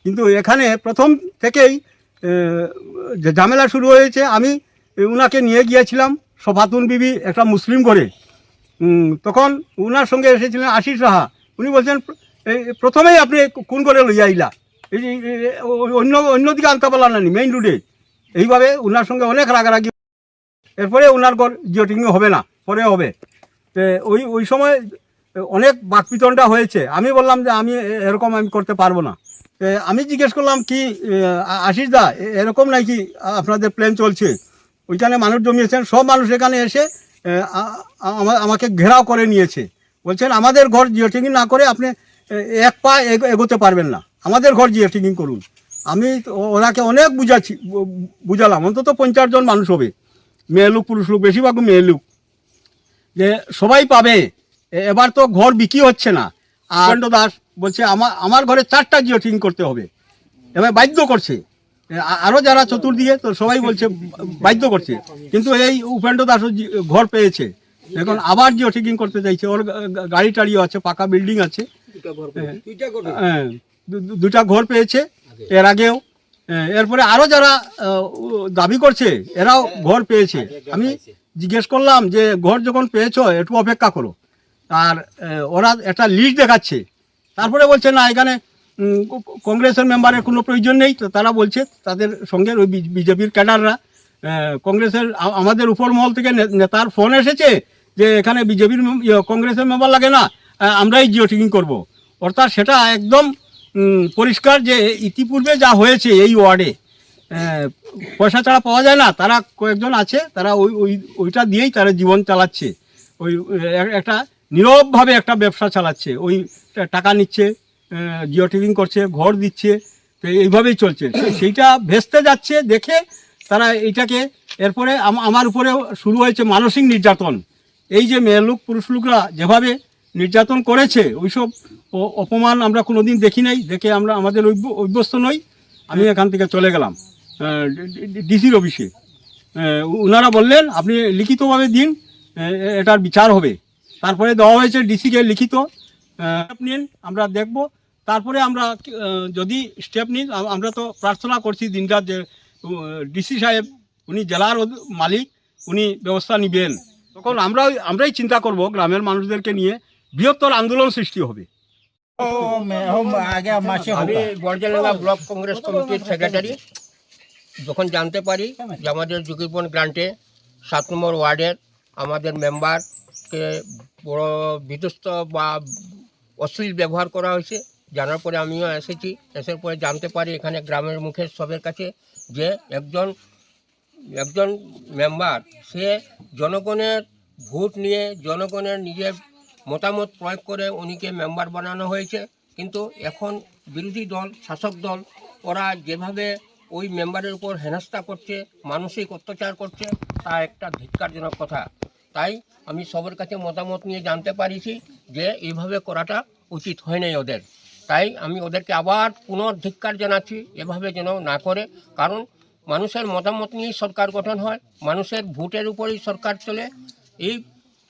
কিন্তু এখানে প্রথম থেকেই যে ঝামেলা শুরু হয়েছে, আমি উনাকে নিয়ে গিয়েছিলাম সফাতুন বিবি একটা মুসলিম ঘরে। তখন উনার সঙ্গে এসেছিলেন আশিস রাহা। উনি বলছেন প্রথমেই আপনি কোন করে লইয়া আইলা, এই অন্যদিকে আনতে পারলাম না মেইন রোডে। এইভাবে উনার সঙ্গে অনেক রাগারাগি। এরপরে উনার ঘর জিওটিং হবে না, পরে হবে। তো ওই সময় অনেক বাকপিতনটা হয়েছে। আমি বললাম যে আমি এরকম আমি করতে পারবো না। আমি জিজ্ঞেস করলাম কি আশিস দা, এরকম নাকি আপনাদের প্ল্যান চলছে? ওইখানে মানুষ জমিয়েছেন, সব মানুষ এখানে এসে আমাকে ঘেরাও করে নিয়েছে। বলছেন আমাদের ঘর জিওটিং না করে আপনি এক পা এগোতে পারবেন না, আমাদের ঘর জিওটিং করুন। আমি ওনাকে অনেক বুঝালাম, অন্তত 50 জন মানুষ হবে, মেয়ে লোক পুরুষ লোক, বেশিরভাগ মেয়ে লোক, যে সবাই পাবে। এবার তো ঘর বিক্রি হচ্ছে না। আর দাস বলছে আমার ঘরে 4টা জিওটিং করতে হবে, এবার বাধ্য করছে। আরও যারা চতুর্দিকে, তো সবাই বলছে বাধ্য করছে। কিন্তু এই উপেন্দ্র দাসও ঘর পেয়েছে, এখন আবার জিওটিং করতে চাইছে। ওর গাড়ি টাড়িও আছে, পাকা বিল্ডিং আছে, 2টা ঘর পেয়েছে এর আগেও। এরপরে আরও যারা দাবি করছে এরাও ঘর পেয়েছে। আমি জিজ্ঞেস করলাম যে ঘর যখন পেয়েছো একটু অপেক্ষা করো। আর ওরা একটা লিস্ট দেখাচ্ছে, তারপরে বলছে না এখানে কংগ্রেসের মেম্বারের কোনো প্রয়োজন নেই। তো তারা বলছে তাদের সঙ্গে ওই বিজেপির ক্যাডাররা, কংগ্রেসের আমাদের উপর মহল থেকে নেতার ফোন এসেছে যে এখানে বিজেপির কংগ্রেসের মেম্বার লাগে না, আমরাই জিওটিং করব। অর্থাৎ সেটা একদম পরিষ্কার যে ইতিপূর্বে যা হয়েছে এই ওয়ার্ডে পয়সা ছাড়া পাওয়া যায় না। তারা কয়েকজন আছে, তারা ওইটা দিয়েই তারা জীবন চালাচ্ছে। ওই একটা নীরবভাবে একটা ব্যবসা চালাচ্ছে, ওই টাকা নিচ্ছে, জিওটিং করছে, ঘর দিচ্ছে, তো এইভাবেই চলছে। সেইটা ভেস্তে যাচ্ছে দেখে তারা এইটাকে, এরপরে আমার উপরে শুরু হয়েছে মানসিক নির্যাতন। এই যে মেয়ে লোক পুরুষ লোকরা যেভাবে নির্যাতন করেছে, ওইসব অপমান আমরা কোনোদিন দেখি নাই, দেখে আমরা আমাদের অভ্যস্ত নই। আমি এখান থেকে চলে গেলাম ডিসির অফিসে। ওনারা বললেন আপনি লিখিতভাবে দিন, এটার বিচার হবে। তারপরে দেওয়া হয়েছে ডিসিকে লিখিত, নিন আমরা দেখব, তারপরে আমরা যদি স্টেপ নিন। আমরা তো প্রার্থনা করছি দিনরাত যে ডিসি সাহেব, উনি জেলার মালিক, উনি ব্যবস্থা নেবেন। তখন আমরাই চিন্তা করব, গ্রামের মানুষদেরকে নিয়ে বৃহত্তর আন্দোলন সৃষ্টি হবে। আমি বড়জেলা ব্লক কংগ্রেস কমিটির সেক্রেটারি। যখন জানতে পারি যে আমাদের যোগীবন গ্রান্টে 7 নম্বর ওয়ার্ডের আমাদের মেম্বারকে বড় বিধ্বস্ত বা অশ্লীল ব্যবহার করা হয়েছে, জানার পরে আমিও এসেছি। এসের পরে জানতে পারি এখানে গ্রামের মুখের সবের কাছে যে একজন মেম্বার, সে জনগণের ভোট নিয়ে, জনগণের নিজের মতামত প্রয়োগ করে উনিকে মেম্বার বানানো হয়েছে। কিন্তু এখন বিরোধী দল, শাসক দল, ওরা যেভাবে ওই মেম্বারের উপর হেনস্থা করছে, মানসিক অত্যাচার করছে, তা একটা ধিক্কারজনক কথা। তাই আমি সবার কাছে মতামত নিয়ে জানতে পারিছি যে এইভাবে করাটা উচিত হয় নাই ওদের। তাই আমি ওদেরকে আবার পুনর্ধিক্কার জানাচ্ছি, এভাবে যেন না করে। কারণ মানুষের মতামত নিয়েই সরকার গঠন হয়, মানুষের ভোটের উপরেই সরকার চলে।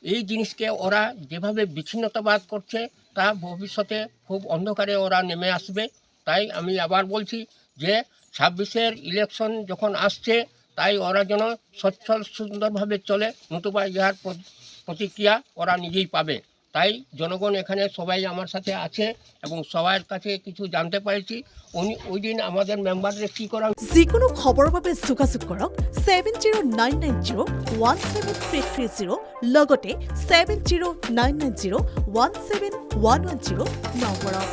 এই জিনিসকে ওরা যেভাবে বিচ্ছিন্নতাবাদ করছে, তা ভবিষ্যতে খুব অন্ধকারে ওরা নেমে আসবে। তাই আমি আবার বলছি যে 26-এর ইলেকশন যখন আসছে, তাই ওরা যেন সচ্ছল সুন্দরভাবে চলে, নতুবা ইহার প্রতিক্রিয়া ওরা নিজেই পাবে। তাই জনগণ এখানে সবাই আমার সাথে আছে এবং সবার কাছে কিছু জানতে পারছি। ওই দিন আমাদের মেম্বারদের কী করা। যিকোনো খবৰৰ বাবে যোগাযোগ কৰক 7099017330 লগতে 7099017110 নম্বৰত।